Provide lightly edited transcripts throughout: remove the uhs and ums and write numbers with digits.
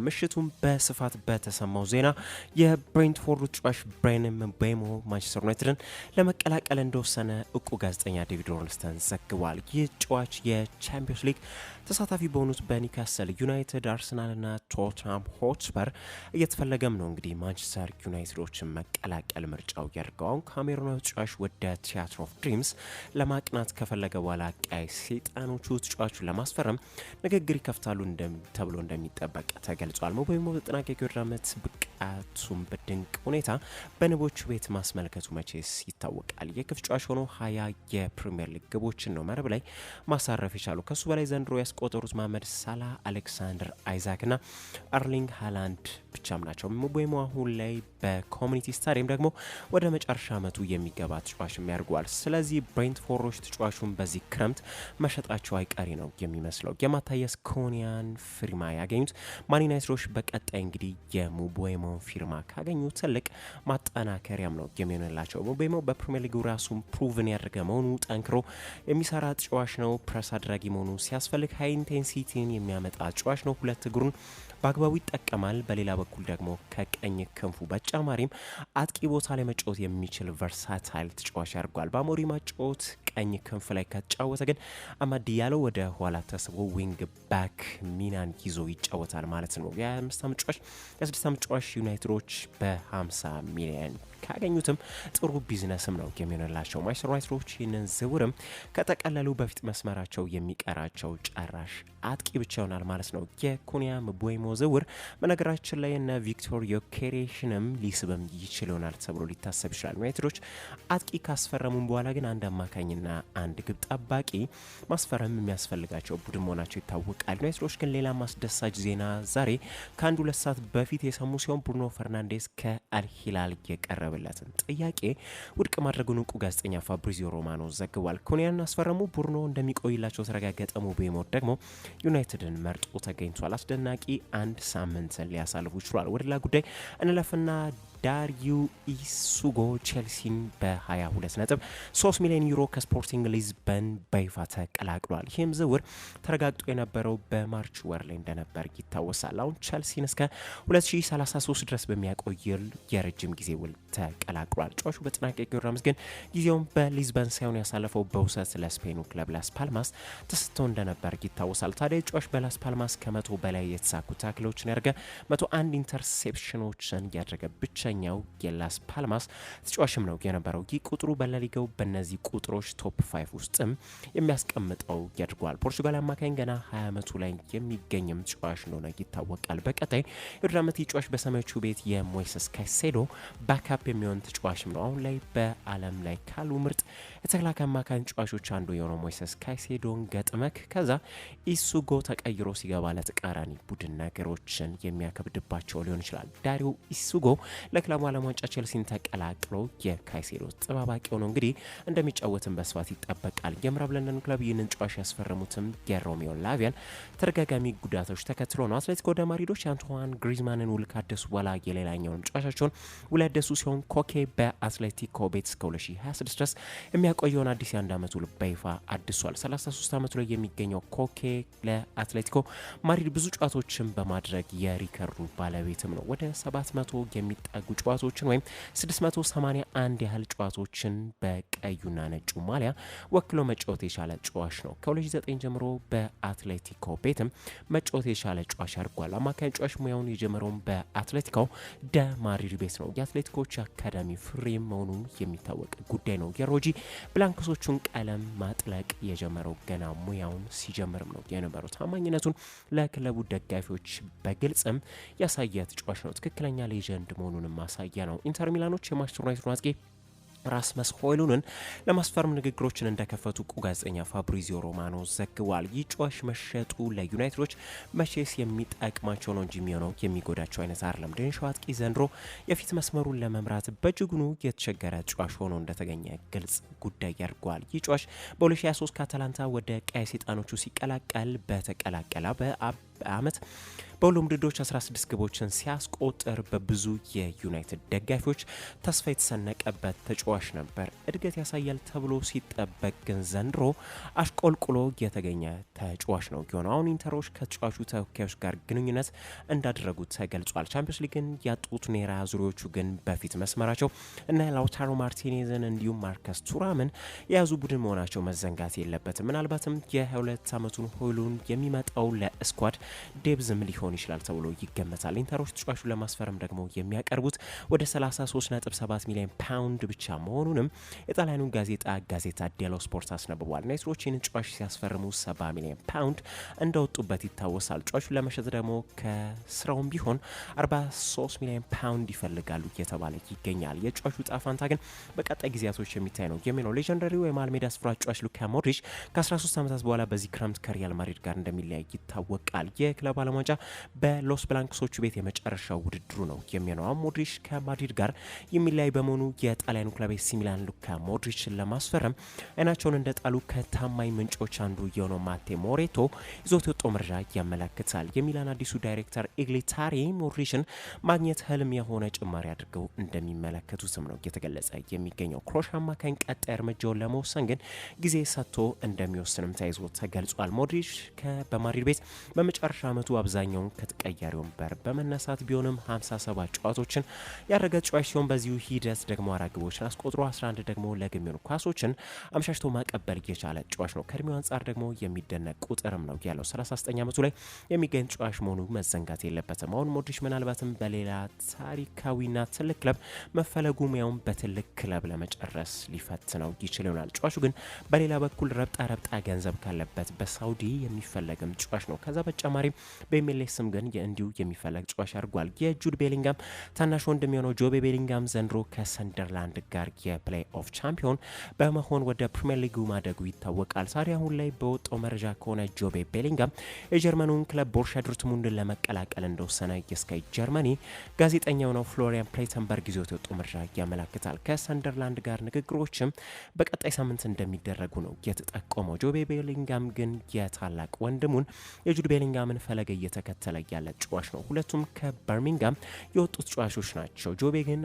ምሽቱን በስፋት በተሰማው ዜና የብሬንትፎርድ ተጫዋች ብራያን ምቤሞ ማንቸስተር ዩናይትድን ለመቀላቀል እንደወሰነ እውቁ ጋዜጠኛ ዴቪድ ኦርንስተን ዘግቧል። ይህ ተጫዋች የቻምፒየንስ ሊግ ተሳታፊ በሆኑት በኒውካስል ዩናይትድ፣ አርሰናልና ቶተንሃም ሆትስፐር እየተፈለገም ነው። እንግዲህ ማንቸስተር ዩናይትዶችን መቀላቀል ምርጫው ያደርገው ካሜሩናዊ ተጫዋች ወደ ቲያትር ኦፍ ድሪምስ ለማቅናት ከፈለገ በኋላ ቀይ ሰይጣኖቹ ተጫዋቹን ለማስፈረም ንግግር ይከፍታሉ ተብሎ እንደሚጠበቅ ተገልጿል። ምቤሞ በተጠናቀቀው ዓመት ብቃቱን በድንቅ ሁኔታ በንቦቹ ቤት ማስመልከቱ መቼስ ይታወቃል። የክፍ ተጫዋች ሆኖ 20 የፕሪሚየር ሊግ ግቦችን ነው መረብ ላይ ማሳረፍ የቻሉ። ከሱ በላይ ዘንድሮ ያስቆጠሩት መሐመድ ሳላ፣ አሌክሳንደር አይዛክና አርሊንግ ሃላንድ ብቻም ናቸው። ምቤሞ አሁን ላይ በኮሚኒቲ ስታዲየም ደግሞ ወደ መጨረሻ ዓመቱ የሚገባ ተጫዋችም ያደርገዋል። ስለዚህ ብሬንትፎርዶች ተጫዋቹን በዚህ ክረምት መሸጣቸው አይቀሪ ነው የሚመስለው። የማታየስ ኩኒያን ፊርማ ያገኙት ማን ዩናይትዶች በቀጣይ እንግዲህ የምቤሞን ፊርማ ካገኙ ትልቅ ማጠናከሪያም ነው የሚሆንላቸው። ምቤሞ በፕሪሚየር ሊጉ ራሱን ፕሩቭን ያደረገ መሆኑ፣ ጠንክሮ የሚሰራ ተጫዋች ነው። ፕረስ አድራጊ መሆኑ፣ ሲያስፈልግ ሃይ ኢንቴንሲቲን የሚያመጣ ተጫዋች ነው። ሁለት እግሩን በአግባቡ ይጠቀማል። በሌላ በኩል ደግሞ ከቀኝ ክንፉ በተጨማሪም አጥቂ ቦታ ላይ መጫወት የሚችል ቨርሳታይል ተጫዋች ያደርጓል። በአሞሪም ማጫወት ቀኝ ክንፍ ላይ ከተጫወተ ግን አማድ ዲያሎ ወደ ኋላ ተስቦ ዊንግ ባክ ሚናን ይዞ ይጫወታል ማለት ነው። የ5 ዓመት ተጫዋች የ6 ዓመት ተጫዋች ዩናይትዶች በ50 ሚሊዮን ካገኙትም ጥሩ ቢዝነስም ነው የሚሆንላቸው። ማንቸስተር ዩናይትዶች ይህንን ዝውውርም ከጠቀለሉ በፊት መስመራቸው የሚቀራቸው ጨራሽ አጥቂ ብቻ ይሆናል ማለት ነው። የኩኒያ ምቤሞ ዝውውር በነገራችን ላይ እነ ቪክቶር ዮኬሬሽንም ሊስብም ይችል ይሆናል ተብሎ ሊታሰብ ይችላል። ዩናይትዶች አጥቂ ካስፈረሙም በኋላ ግን አንድ አማካኝና አንድ ግብ ጠባቂ ማስፈረም የሚያስፈልጋቸው ቡድን መሆናቸው ይታወቃል። ዩናይትዶች ግን ሌላ ማስደሳች ዜና ዛሬ ከአንድ 2 ሰዓት በፊት የሰሙ ሲሆን ብሩኖ ፈርናንዴስ ከአልሂላል የቀረበለትን ጥያቄ ውድቅ ማድረጉን እውቁ ጋዜጠኛ ፋብሪዚዮ ሮማኖ ዘግቧል። ኩኒያን አስፈረሙ፣ ብሩኖ እንደሚቆይላቸው ተረጋገጠ። ምቤሞ ደግሞ ዩናይትድን መርጦ ተገኝቷል። አስደናቂ አንድ ሳምንትን ሊያሳልፉ ይችላል። ወደ ሌላ ጉዳይ እንለፍና ዳሪዮ ኢሱጎ ቼልሲን በ22 ነጥብ 3 ሚሊዮን ዩሮ ከስፖርቲንግ ሊዝበን በይፋ ተቀላቅሏል። ይህም ዝውውር ተረጋግጦ የነበረው በማርች ወር ላይ እንደነበር ይታወሳል። አሁን ቼልሲን እስከ 2033 ድረስ በሚያቆይል የረጅም ጊዜ ውል ተቀላቅሏል። ተጫዋቹ በተጠናቀቀው ዓመት ግን ጊዜውን በሊዝበን ሳይሆን ያሳለፈው በውሰት ለስፔኑ ክለብ ላስ ፓልማስ ተሰጥቶ እንደነበር ይታወሳል። ታዲያ ተጫዋቹ በላስ ፓልማስ ከ100 በላይ የተሳኩ ታክሎችን ያደረገ 101 ኢንተርሴፕሽኖችን ያደረገ ብቸኛው የላስ ፓልማስ ተጫዋችም ነው የነበረው። ይህ ቁጥሩ በላሊጋው በእነዚህ ቁጥሮች ቶፕ 5 ውስጥም የሚያስቀምጠው ያድርጓል። ፖርቹጋል አማካኝ ገና 20 ዓመቱ ላይ የሚገኝም ተጫዋች እንደሆነ ይታወቃል። በቀጣይ የውድድር ዓመት ተጫዋች በሰማዮቹ ቤት የሞይሰስ ካይሴዶ ባካፕ የሚሆን ተጫዋችም ነው። አሁን ላይ በዓለም ላይ ካሉ ምርጥ የተከላካይ አማካኝ ተጫዋቾች አንዱ የሆነው ሞይሰስ ካይሴዶን ገጥመክ ከዛ ኢሱጎ ተቀይሮ ሲገባ ለተቃራኒ ቡድን ነገሮችን የሚያከብድባቸው ሊሆን ይችላል። ዳሪዮ ኢሱጎ ለክለቡ ዓለም ዋንጫ ቼልሲን ተቀላቅሎ የካይሴዶ ተጠባባቂ ሆኖ እንግዲህ እንደሚጫወትም በስፋት ይጠበቃል። የምዕራብ ለንደን ክለብ ይህንን ተጫዋች ያስፈረሙትም የሮሜዮ ላቪያን ተደጋጋሚ ጉዳቶች ተከትሎ ነው። አትሌቲኮ ደ ማድሪዶች አንቶዋን ግሪዝማንን ውል ካደሱ በኋላ የሌላኛውን ተጫዋቻቸውን ውል ያደሱ ሲሆን ኮኬ በአትሌቲኮ ቤት እስከ 2026 ድረስ የሚያቆየውን አዲስ የ1 ዓመት ውል በይፋ አድሷል። 33 ዓመቱ ላይ የሚገኘው ኮኬ ለአትሌቲኮ ማድሪድ ብዙ ጨዋታዎችን በማድረግ የሪከርዱ ባለቤትም ነው። ወደ 700 የሚጠጉ ጨዋታዎችን ወይም 681 ያህል ጨዋታዎችን በቀዩና ነጩ ማሊያ ወክሎ መጫወት የቻለ ጨዋች ነው። ከ2009 ጀምሮ በአትሌቲኮ ቤትም መጫወት የቻለ ጨዋች አድርጓል። አማካኝ ጨዋች ሙያውን የጀመረውን በአትሌቲኮ ደ ማድሪድ ቤት ነው። የአትሌቲኮች አካዳሚ ፍሬም መሆኑ የሚታወቅ ጉዳይ ነው። የሮጂ ብላንኮሶቹን ቀለም ማጥለቅ የጀመረው ገና ሙያውን ሲጀምርም ነው የነበረው። ታማኝነቱን ለክለቡ ደጋፊዎች በግልጽም ያሳየ ተጫዋች ነው። ትክክለኛ ሌጀንድ መሆኑንም ማሳያ ነው። ኢንተር ሚላኖች የማንቸስተር ዩናይትድ አጥቂ ራስመስ ሆይሉንን ለማስፈረም ንግግሮችን እንደከፈቱ እውቁ ጋዜጠኛ ፋብሪዚዮ ሮማኖ ዘግቧል። ይህ ተጫዋች መሸጡ ለዩናይትዶች መቼስ የሚጠቅማቸው ነው እንጂ የሚሆነው የሚጎዳቸው አይነት አይደለም። ዴኒሻው አጥቂ ዘንድሮ የፊት መስመሩን ለመምራት በእጅጉኑ የተቸገረ ተጫዋች ሆኖ እንደተገኘ ግልጽ ጉዳይ ያድርጓል። ይህ ተጫዋች በ2023 ከአታላንታ ወደ ቀይ ሰይጣኖቹ ሲቀላቀል በተቀላቀለ በአመት በሁሉም ውድድሮች 16 ግቦችን ሲያስቆጥር በብዙ የዩናይትድ ደጋፊዎች ተስፋ የተሰነቀበት ተጫዋች ነበር። እድገት ያሳያል ተብሎ ሲጠበቅ ግን ዘንድሮ አሽቆልቁሎ የተገኘ ተጫዋች ነው የሆነው። አሁን ኢንተሮች ከተጫዋቹ ተወካዮች ጋር ግንኙነት እንዳደረጉት ተገልጿል። ቻምፒዮንስ ሊግን ያጡት ኔራ ዙሪዎቹ ግን በፊት መስመራቸው እና ላውታሮ ማርቲኔዝን እንዲሁም ማርከስ ቱራምን የያዙ ቡድን መሆናቸው መዘንጋት የለበትም። ምናልባትም የ22 ዓመቱን ሆይሉንድ የሚመጣው ለስኳድ ዴብዝም ሊሆን ይችላል ተብሎ ይገመታል። ኢንተሮች ተጫዋቹን ለማስፈረም ደግሞ የሚያቀርቡት ወደ 33.7 ሚሊዮን ፓውንድ ብቻ መሆኑንም የጣሊያኑ ጋዜጣ ዴሎ ስፖርት አስነብቧል። ናይትሮች ይህን ተጫዋች ሲያስፈርሙ 70 ሚሊዮን ፓውንድ እንደወጡበት ይታወሳል። ተጫዋቹን ለመሸጥ ደግሞ ከስራውም ቢሆን 43 ሚሊዮን ፓውንድ ይፈልጋሉ እየተባለ ይገኛል። የተጫዋቹ ዕጣ ፈንታ ግን በቀጣይ ጊዜያቶች የሚታይ ነው የሚለው ሌጀንደሪው የመሃል ሜዳ ስፍራ ተጫዋች ሉካ ሞድሪች ከ13 ዓመታት በኋላ በዚህ ክረምት ከሪያል ማድሪድ ጋር እንደሚለያይ ይታወቃል። የክለብ ዓለም ዋንጫ በሎስ ብላንክሶቹ ቤት የመጨረሻው ውድድሩ ነው የሚሆነው። ሞድሪች ከማድሪድ ጋር የሚለያይ በመሆኑ የጣሊያኑ ክለብ ኤሲ ሚላን ሉካ ሞድሪችን ለማስፈረም አይናቸውን እንደጣሉ ከታማኝ ምንጮች አንዱ የሆነው ማቴ ሞሬቶ ይዞት የወጣው መረጃ ያመለክታል። የሚላን አዲሱ ዳይሬክተር ኢግሊታሪ ሞድሪችን ማግኘት ህልም የሆነ ጭማሪ አድርገው እንደሚመለከቱትም ነው እየተገለጸ የሚገኘው። ክሮሽ አማካኝ ቀጣይ እርምጃውን ለመወሰን ግን ጊዜ ሰጥቶ እንደሚወስንም ተይዞ ተገልጿል። ሞድሪች በማድሪድ ቤት በመጨረሻ ዓመቱ አብዛኛውን ከተቀያሪ ወንበር በመነሳት ቢሆንም 57 ጨዋታዎችን ያደረገ ተጫዋች ሲሆን በዚሁ ሂደት ደግሞ 4 ግቦችን አስቆጥሮ 11 ደግሞ ለግብ የሚሆኑ ኳሶችን አምሻሽቶ ማቀበል እየቻለ ተጫዋች ነው። ከእድሜው አንጻር ደግሞ የሚደነቅ ቁጥርም ነው ያለው። 39 ዓመቱ ላይ የሚገኝ ተጫዋች መሆኑ መዘንጋት የለበትም። አሁን ሞድሪች ምናልባትም በሌላ ታሪካዊና ትልቅ ክለብ መፈለጉ ሙያውን በትልቅ ክለብ ለመጨረስ ሊፈትነው ይችል ይሆናል። ተጫዋቹ ግን በሌላ በኩል ረብጣ ገንዘብ ካለበት በሳውዲ የሚፈለግም ተጫዋች ነው። ከዛ በተጨማሪም በኤምኤልኤስም ግን እንዲሁ የሚፈለግ ተጫዋች አድርጓል። የጁድ ቤሊንጋም ታናሽ ወንድም የሆነው ጆቤ ቤሊንጋም ዘንድሮ ከሰንደርላንድ ጋር የፕሌይ ኦፍ ቻምፒዮን በመሆን ወደ ፕሪሚየር ሊጉ ማደጉ ይታወቃል። ዛሬ አሁን ላይ በወጣው መረጃ ከሆነ ጆቤ ቤሊንጋም የጀርመኑን ክለብ ቦሩሲያ ዶርትሙንድን ለመቀላቀል እንደወሰነ የስካይ ጀርመኒ ጋዜጠኛው ነው ፍሎሪያን ፕሌተንበርግ ይዞት የወጣው መረጃ ያመለክታል። ከሰንደርላንድ ጋር ንግግሮችም በቀጣይ ሳምንት እንደሚደረጉ ነው የተጠቆመው። ጆቤ ቤሊንጋም ግን የታላቅ ወንድሙን የጁድ ቤሊንጋምን ፈለገ እየተከተለ ያለ ተጫዋች ነው። ሁለቱም ከበርሚንጋም የወጡ ተጫዋቾች ናቸው። ጆቤ ግን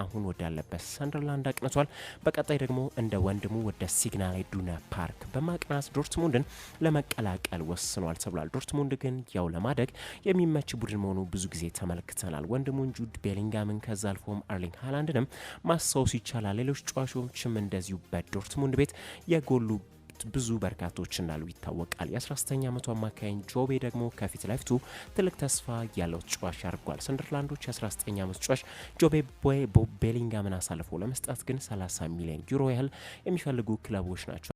አሁን ወዳለበት ሰንደርላንድ አቅንቷል። በቀጣይ ደግሞ እንደ ወንድሙ ወደ ሲግናል ኢዱና ፓርክ በማቅናት ዶርትሙንድን ለመቀላቀል ወስኗል ተብሏል። ዶርትሙንድ ግን ያው ለማደግ የሚመች ቡድን መሆኑ ብዙ ጊዜ ተመልክተናል። ወንድሙን ጁድ ቤሊንጋምን ከዛ አልፎም አርሊንግ ሃላንድንም ማስታወስ ይቻላል። ሌሎች ተጫዋቾችም እንደዚሁ በዶርትሙንድ ቤት የጎሉ ብዙ በርካቶች እንዳሉ ይታወቃል። የ19 ዓመቱ አማካኝ ጆቤ ደግሞ ከፊት ለፊቱ ትልቅ ተስፋ ያለው ተጫዋች አድርጓል። ሰንደርላንዶች የ19 ዓመት ተጫዋች ጆቤ ቤሊንጋምን አሳልፎ ለመስጠት ግን 30 ሚሊዮን ዩሮ ያህል የሚፈልጉ ክለቦች ናቸው።